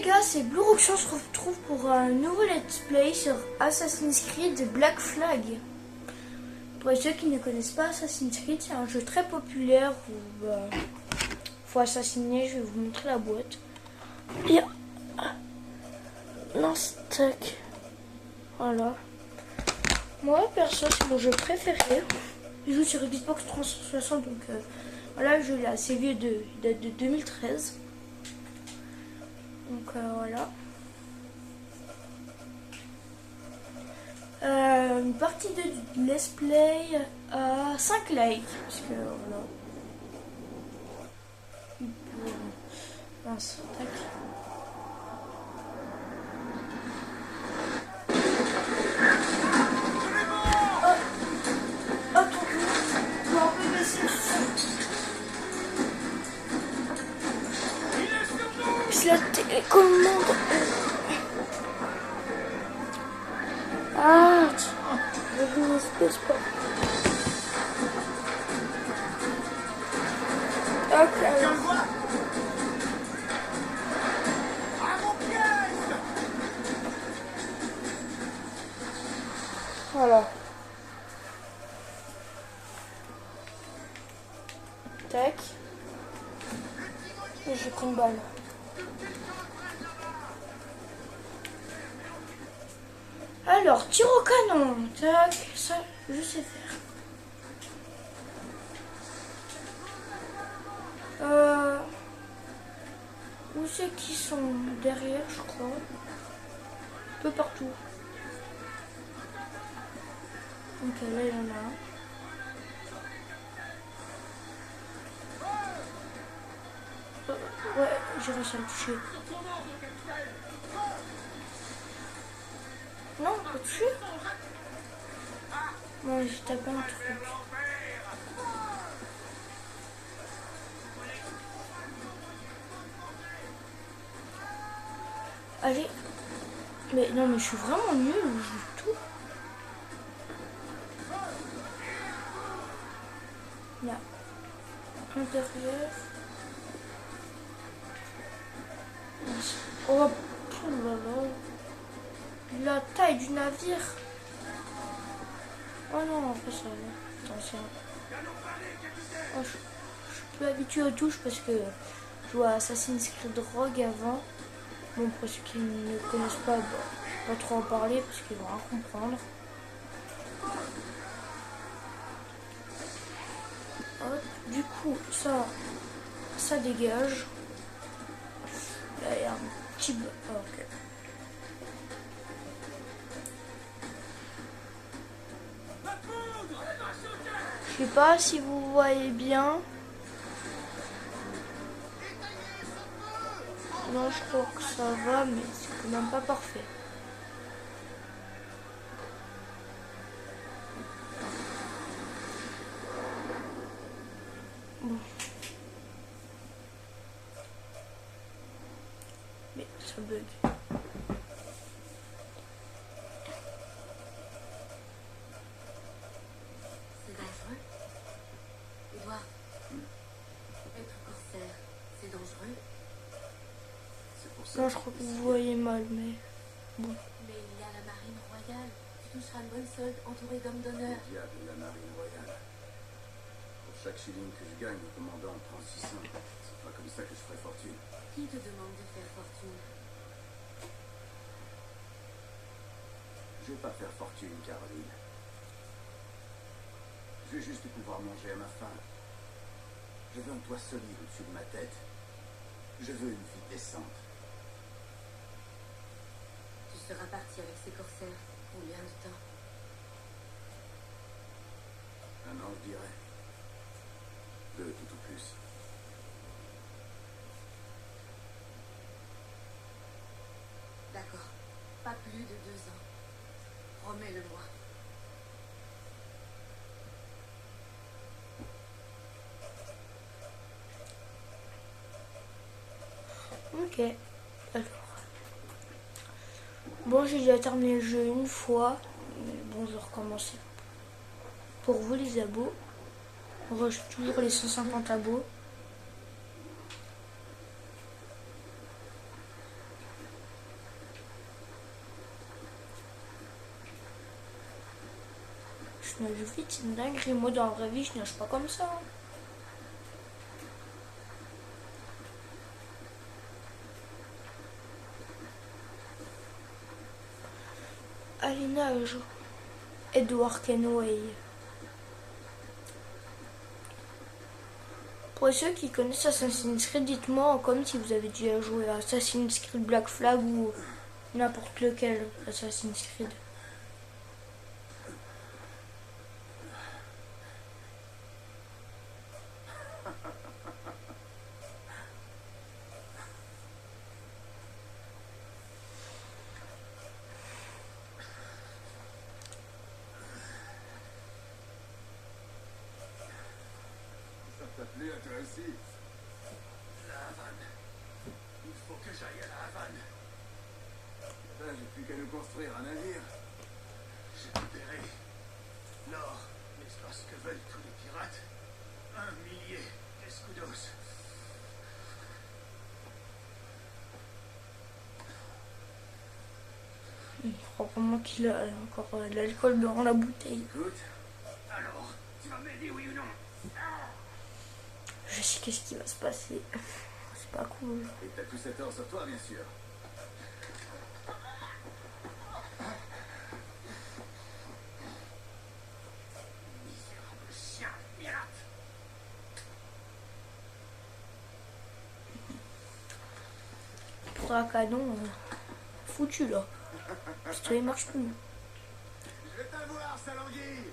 gars, c'est Blue Roxon, on se retrouve pour un nouveau let's play sur Assassin's Creed Black Flag. Pour ceux qui ne connaissent pas Assassin's Creed, c'est un jeu très populaire où faut assassiner. Je vais vous montrer la boîte. Et non, stack. Voilà. Moi perso, c'est mon jeu préféré. Je joue sur Xbox 360, donc voilà, le jeu est assez vieux, il date de 2013. Donc voilà. Une partie de let's play à 5 likes. Parce que voilà. Mince, tac. Oh, ton coup. Je vais un peu baisser le son. C'est la télécommande. Ah, tiens, je ne espèce pas. Ok, alors. Voilà. Tac. Et j'ai pris une balle. Alors, tir au canon. Tac, ça, je sais faire. Où c'est qu'ils sont? Derrière, je crois. Un peu partout. Ok, là, il y en a un. Ouais, j'ai réussi à le toucher. Non, pas touché. Moi, j'ai tapé un truc. Allez. Mais non, mais je suis vraiment nulle, je joue tout. Là. Intérieur. Oh, là là. La taille du navire. Oh non, après ça va. Attention. Oh, je suis plus habituée aux touches parce que je jouais à Assassin's Creed Rogue avant. Bon, pour ceux qui ne connaissent pas, je vais pas trop en parler parce qu'ils vont rien comprendre. Hop, du coup, ça dégage. Là, il y a un petit... Oh, ok. Je sais pas si vous voyez bien. Non, je crois que ça va, mais c'est quand même pas parfait. Bon. Mais ça bug. C'est dangereux. Edouard, être corsaire, c'est dangereux. Non, je crois que vous voyez mal, mais bon. Mais il y a la marine royale. Tu toucheras une bonne solde entourée d'hommes d'honneur. Diable de la marine royale. Pour chaque shilling que je gagne, le commandant prend 600. C'est pas comme ça que je ferai fortune. Qui te demande de faire fortune? Je vais pas faire fortune, Caroline. Je veux juste pouvoir manger à ma faim. Je veux un toit solide au-dessus de ma tête. Je veux une vie décente. Tu seras parti avec ces corsaires. Combien de temps? Un an, je dirais. 2 tout au plus. D'accord. Pas plus de 2 ans. Promets-le-moi. Ok. Alors. Bon, j'ai déjà terminé le jeu une fois. Mais bon, je vais recommencer. Pour vous, les abos. On rush toujours les 150 abos. Je nage vite, c'est une dinguerie. Moi, dans la vraie vie, je nage pas comme ça. Allez, nage. Edward Kenway. Pour ceux qui connaissent Assassin's Creed, dites-moi en com si vous avez déjà joué à Assassin's Creed Black Flag ou n'importe lequel Assassin's Creed. Ça t'a plu à toi aussi? La Havane. Il faut que j'aille à la Havane. Là, j'ai plus qu'à nous construire un navire. J'ai repéré l'or, l'espace que veulent tous les pirates. 1 millier d'escudos. Je crois vraiment qu'il a encore de l'alcool dans la bouteille. Écoute, alors, tu vas m'aider, oui ou non? Je sais qu'est-ce qui va se passer. C'est pas cool. Et t'as tout cet or sur toi, bien sûr. Misérable chien, pirate! Pour un canon, foutu là. Le pistolet marche plus. Je vais t'avoir, sale anguille!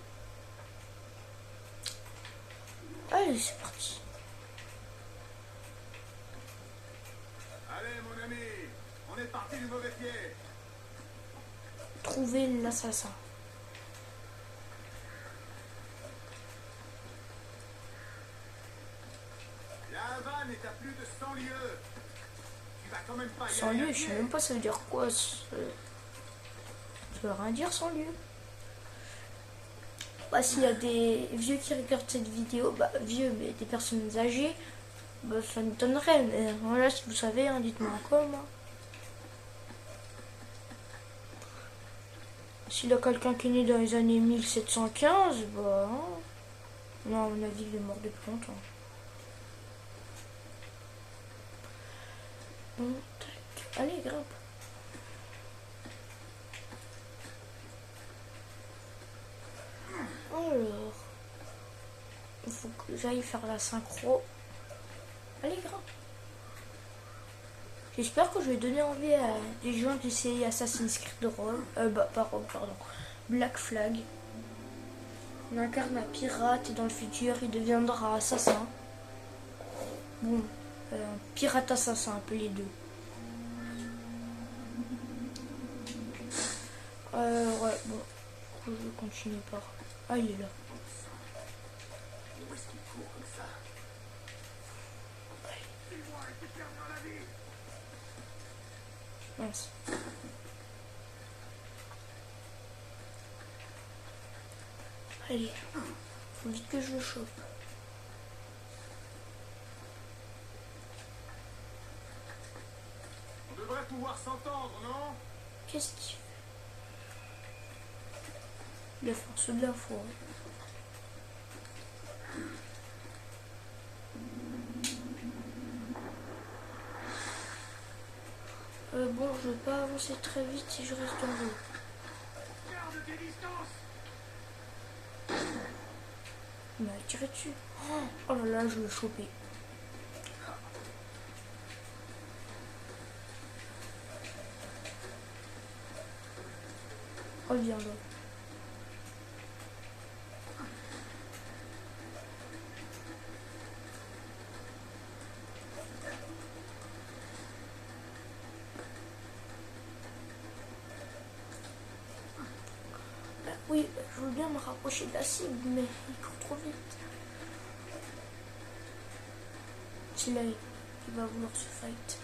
Allez, c'est parti. Allez, mon ami, on est parti du mauvais pied. Trouver l'assassin. La Havane est à plus de 100 lieues. Tu vas quand même pas y 100 aller à lieues, je sais pied. même pas ça veut dire quoi. Ça veut rien dire 100 lieues. Bah, s'il y a des vieux qui regardent cette vidéo, bah vieux mais des personnes âgées, bah ça m'étonnerait. Mais voilà, si vous savez, hein, dites-moi en com. Hein. S'il y a quelqu'un qui est né dans les années 1715, bah... hein. Non, à mon avis, il est mort depuis longtemps. Bon, tac. Allez, grimpe. Alors... Il faut que j'aille faire la synchro. Allez, grimpe. J'espère que je vais donner envie à des gens d'essayer Assassin's Creed Rogue. Pardon. Black Flag. On incarne un pirate et dans le futur il deviendra assassin. Bon, pirate assassin, un peu les deux. Ouais, bon. Je vais continuer par... Ah, il est là. Où est-ce qu'il court comme ça? Dis-moi, et tu perdras la vie. Mince. Allez. Faut vite que je le chope. On devrait pouvoir s'entendre, non? Qu'est-ce qu'il fait? La force de l'info. Bon, je vais pas avancer très vite si je reste en haut. Garde tes distances. Il m'a tiré dessus. Oh là là, je vais le choper. Reviens là. Oui, je veux bien me rapprocher de la cible, mais il court trop vite. C'est là, il va vouloir se fight.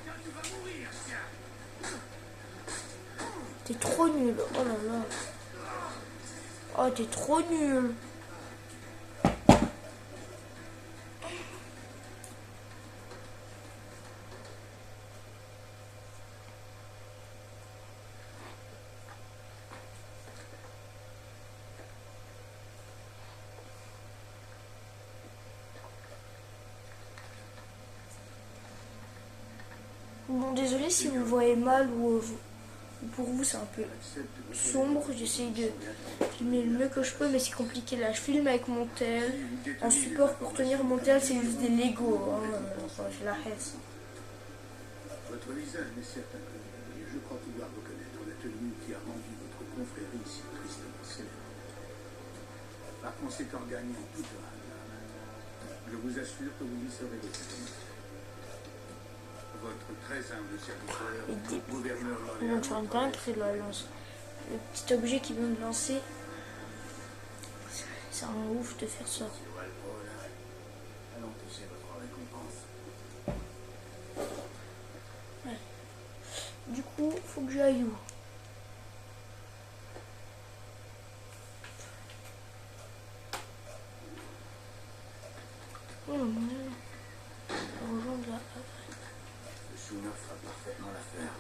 Tu vas mourir, chien. T'es trop nul. Oh là là. Oh, t'es trop nul. Bon, désolé si vous voyez mal ou pour vous c'est un peu sombre. J'essaye de filmer le mieux que je peux, mais c'est compliqué là. Je filme avec mon tel. En support pour tenir mon tel, c'est juste des Lego. Je la hesse. Votre visage n'est certain que je crois pouvoir reconnaître la tenue qui a rendu votre confrérie si tristement célèbre. Par conséquent, gagnant toute âme, je vous assure que vous y serez reconnu. Votre très humble serviteur, gouverneur Ils vont faire une dinguerie là, lance. Le petit objet qu'ils vont lancer. C'est un ouf de faire ça. Allons toucher votre récompense. Ouais. Du coup, faut que j'aille où? Oh mon dieu. Rejoindre la Havane. Le Schooner fera parfaitement l'affaire.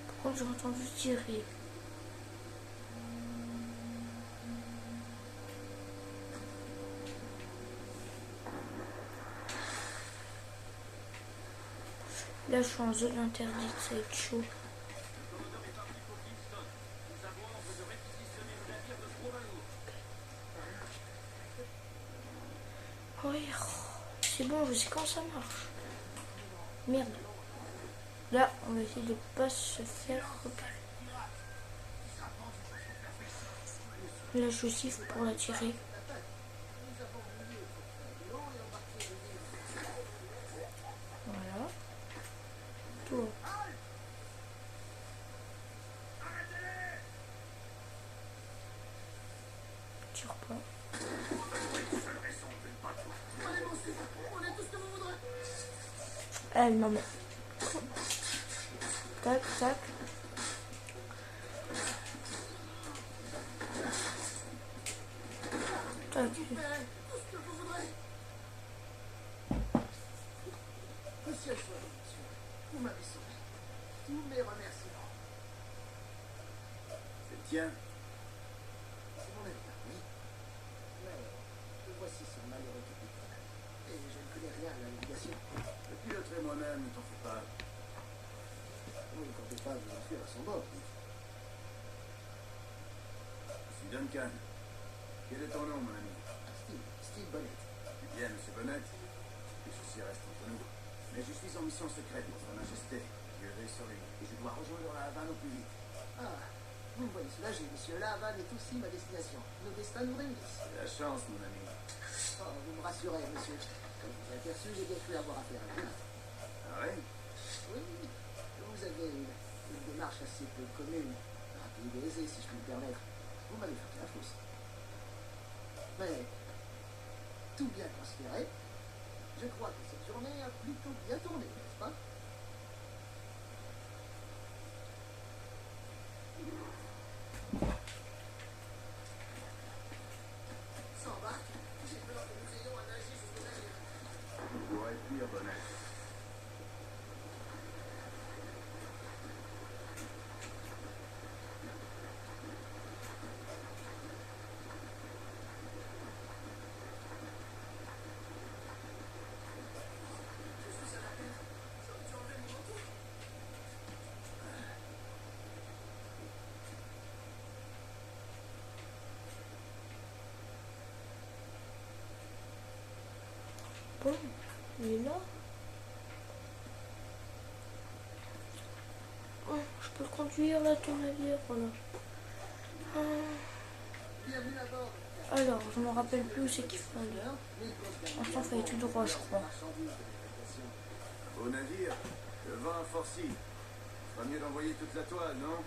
Par contre, j'ai entendu tirer. Là, je suis en zone interdite, ça va être chaud. Oui, c'est bon, je sais quand ça marche. Merde. Là, on va essayer de pas se faire repérer. Là, je siffle pour la tirer. Voilà. Toi. Tire pas. Elle m'en met. Tac, tac. Tac. Monsieur, vous m'avez sauvé. Tous mes remerciements. C'est le tien? C'est mon avis, oui. Mais voici ce malheureux capitaine. Et je ne connais rien à la navigation. Je piloterai moi-même, ne t'en fais pas. Vous ne comptez pas vous enfuir à son bord. Je suis Duncan. Quel est ton nom, mon ami? Steve Bonnet. Eh bien, monsieur Bonnet, que ceci reste entre nous. Mais je suis en mission secrète pour Sa Majesté, Dieu veille sur lui, et je dois rejoindre la Havane au plus vite. Ah, vous me voyez soulagé, monsieur. La Havane est aussi ma destination. Nos destins nous réunissent. C'est la chance, mon ami. Oh, vous me rassurez, monsieur. Comme je vous ai aperçu, j'ai bien cru avoir affaire à vous. Ah oui? Oui, vous avez une démarche assez peu commune, rapide et aisée, si je puis me permettre. Vous m'avez fait la fausse. Mais, tout bien considéré, je crois que cette journée a plutôt bien tourné, n'est-ce pas? S'embarque. J'ai peur que nous ayons à nager jusqu'au navire. Vous pourrez pire, Bonnet. Bon, il est là. Oh, je peux le conduire là, ton navire, voilà. Alors, je me rappelle plus où c'est qu'il faut aller. Enfin, il fallait tout droit, je crois. Au navire, le vent forci. Pas mieux d'envoyer toute la toile, non?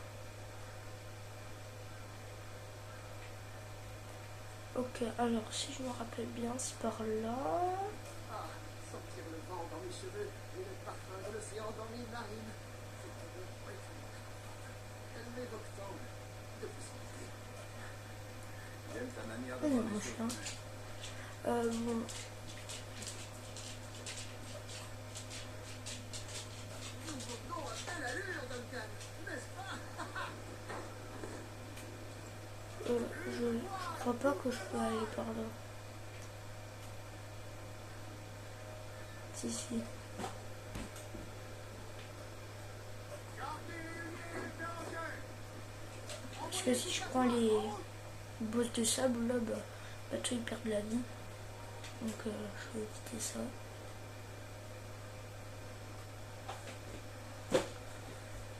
Ok, alors si je me rappelle bien, c'est par là. Ah, sentir le vent dans mes cheveux et le parfum de l'océan dans mes narines. Elle m'évoque tant de possibilités. J'aime ta manière de voir les choses. Bon. Nous venons à telle allure, Duncan, n'est-ce pas? Je crois pas que je peux aller par là. Si, si. Parce que si je prends les bosses de sable là, bah tu ils perdent la vie. Donc je vais éviter ça.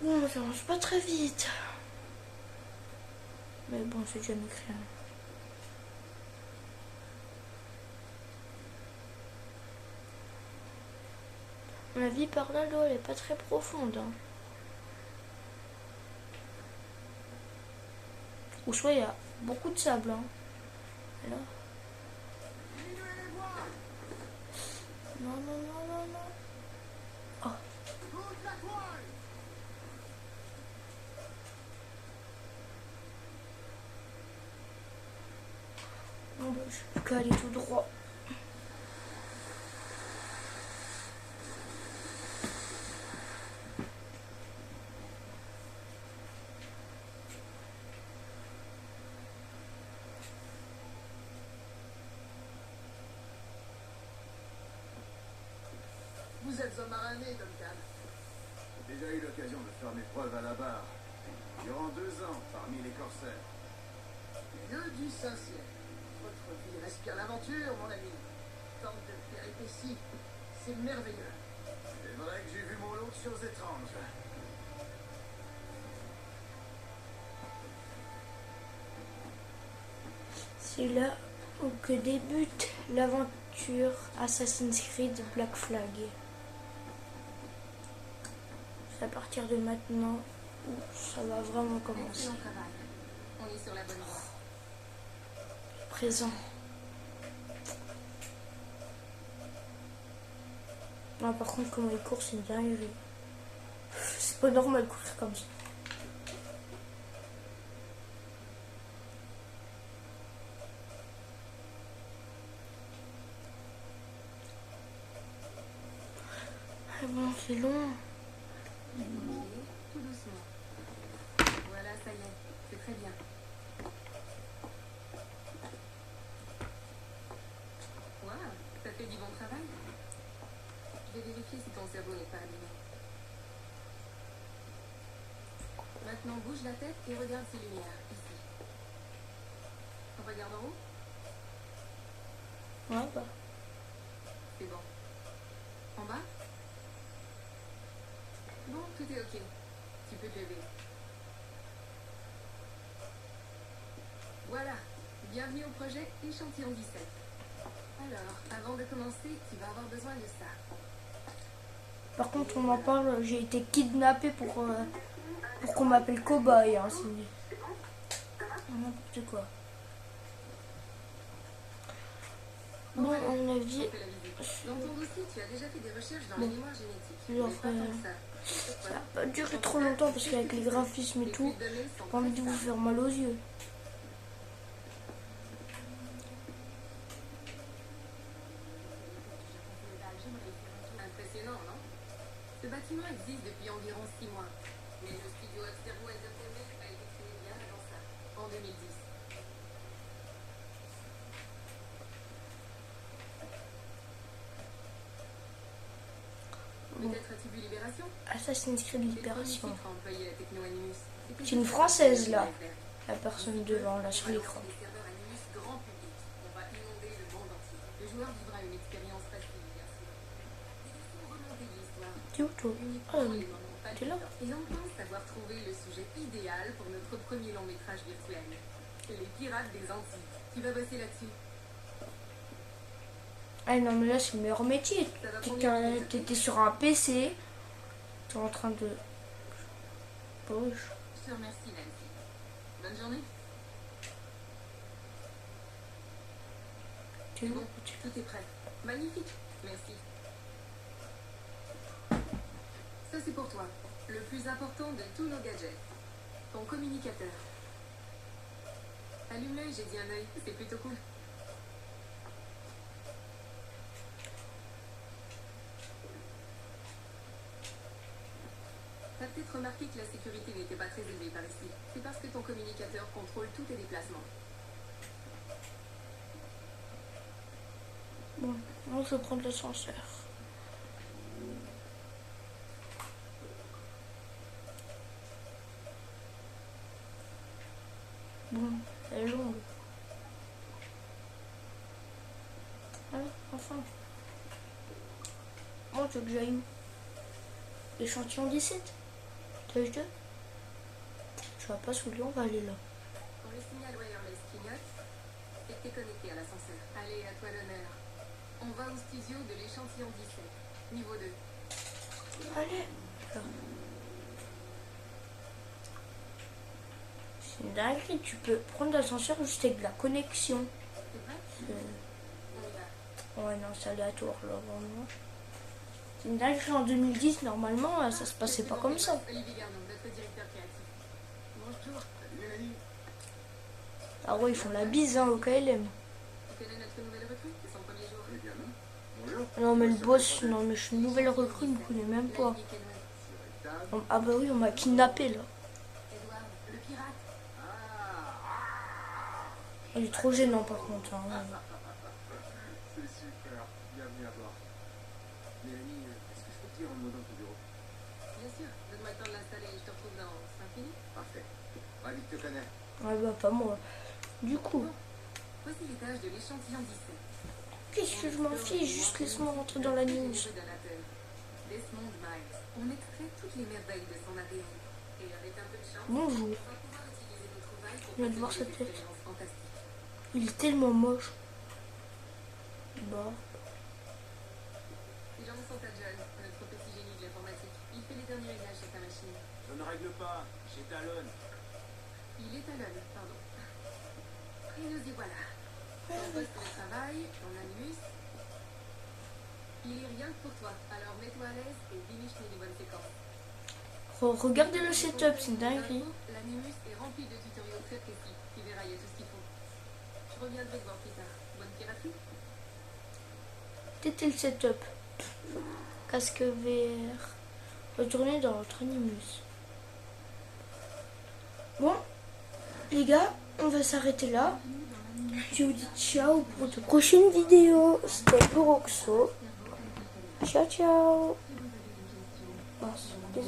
Bon, ça avance pas très vite. Mais bon, c'est déjà écrit. La vie par là, l'eau, elle est pas très profonde. Hein. Ou soit il y a beaucoup de sable. Hein. Et là. Non, non, non, non, non. Oh. Non, bah, je peux qu'aller tout droit. Vous êtes un marin né, Duncan. J'ai déjà eu l'occasion de faire mes preuves à la barre. Durant 2 ans, parmi les corsaires. Dieu du Saint-Ciel. Votre vie respire l'aventure, mon ami. Tant de péripéties. C'est merveilleux. C'est vrai que j'ai vu mon lot de choses étranges. C'est là où que débute l'aventure Assassin's Creed Black Flag. C'est à partir de maintenant où ça va vraiment commencer. Excellent travail. On est sur la bonne voie. Présent. Non, par contre, comment il court, c'est une dinguerie. C'est pas normal de courir comme ça. Ah bon, c'est long. Ok, tout doucement. Voilà, ça y est, c'est très bien. Waouh, ça fait du bon travail. Je vais vérifier si ton cerveau n'est pas allumé. Maintenant, bouge la tête et regarde ces lumières, ici. Regarde en haut, Ouais, bah. c'est bon. En bas? Bon, tout est ok. Tu peux te lever. Voilà. Bienvenue au projet Échantillon 17. Alors, avant de commencer, tu vas avoir besoin de ça. Par contre, on m'en parle, j'ai été kidnappé pour qu'on m'appelle cobaye. Hein, c'est n'importe quoi. Bon, à mon avis, On fait la visite. Dans ton dossier, tu as déjà fait des recherches dans Bon. les mémoires génétiques. Genre, Mais pas tant que ça. ça va pas durer trop longtemps parce qu'avec les graphismes et tout, j'ai pas envie de vous faire mal aux yeux. Impressionnant, non? Ce bâtiment existe depuis environ 6 mois. Mais le studio Abstergo Entertainment a été créé bien avant ça, en 2010. Peut-être as-tu vu Libération? Assassin's Creed C'est le premier Libération. titre à employer la techno Animus. C'est une française là, la personne devant là sur l'écran. Des serveurs Animus grand public. On va inonder le monde entier. Le joueur vivra une expérience facile, bien sûr. Des versions remontées de l'histoire. T'es où toi? Uniquement Ah, les moments t'es là? palpitants. Et on pense avoir trouvé le sujet idéal pour notre premier long métrage virtuel. Les pirates des Antilles. Tu vas bosser là-dessus. Ah non mais là c'est le meilleur métier. T'étais sur un PC, t'es en train de... Bon, Je te remercie, Nancy. Bonne journée. t'es où? Bon, tout est prêt. Magnifique. Merci. Ça, c'est pour toi. Le plus important de tous nos gadgets. Ton communicateur. Allume l'œil, j'ai dit un œil. C'est plutôt cool. T'as peut-être remarqué remarqué que la sécurité n'était pas très élevée par ici. C'est parce que ton communicateur contrôle tous tes déplacements. Bon, moi je vais prendre l'ascenseur. Bon, elle est longue. Allez, enfin. Moi je veux que j'aille où? Échantillon 17. Tâche 2. Je vais pas sous lui, on va aller là. Quand le signal wireless clignote, c'est que t'es connecté à l'ascenseur. Allez, à toi l'honneur. On va au studio de l'échantillon 17, niveau 2. Allez. Là. C'est une dinguerie, tu peux prendre l'ascenseur juste avec de la connexion. T'es prêt? On y va. Ouais, non, c'est aléatoire là, vraiment. C'est une dinguerie en 2010, normalement, ça se passait pas comme ça. Olivier Garneau, notre directeur créatif. Bonjour. Salut Mélanie. Ah ouais, ils font la bise hein, au KLM. Tu connais notre nouvelle recrue? C'est son premier jour. Eh bien non. Bonjour. Non, mais le boss, non, mais je suis une nouvelle recrue, il me connaît même pas. Lady Kenway. Ah bah oui, on m'a kidnappé là. Edward, le pirate. Il est trop gênant par contre. Hein. C'est super. Bienvenue à bord. Mélanie, est-ce que je peux te dire un mot dans ton bureau? Bien sûr, donne-moi le temps de l'installer et je te retrouve dans 5 minutes. Parfait. Ravi de te connaître. Ouais, bah pas moi. Du coup, Voici l'étage de l'échantillon 17. qu'est-ce que je m'en fiche? Juste laisse-moi rentrer dans la news. Desmond Miles. On extrait toutes les merveilles de son ADN. Et avec un peu de chance, Bonjour. on va pouvoir utiliser nos trouvailles pour Je viens de voir faire sa des tête. expériences fantastiques. Il est tellement moche. Bah, Les gens sont à John, notre petit génie de l'informatique. Il fait les derniers réglages sur sa machine. Je ne règle pas. J'étalonne. Il est à l'œil, pardon. Et nous y voilà. Ton poste de travail, ton animus. Il est rien que pour toi. Alors mets-toi à l'aise et déniche-nous les bonnes séquences. regardez le setup, c'est une dinguerie. L'animus est rempli de tutoriaux très précis. Tu verras, il y a tout ce qu'il faut. Je reviendrai te voir plus tard. Bonne piraterie. C'était le setup. Casque vert. Retournez dans votre animus. Bon, les gars, on va s'arrêter là. Je vous dis ciao pour de prochaines vidéos. C'était Boroxo. Ciao, ciao. Désolé.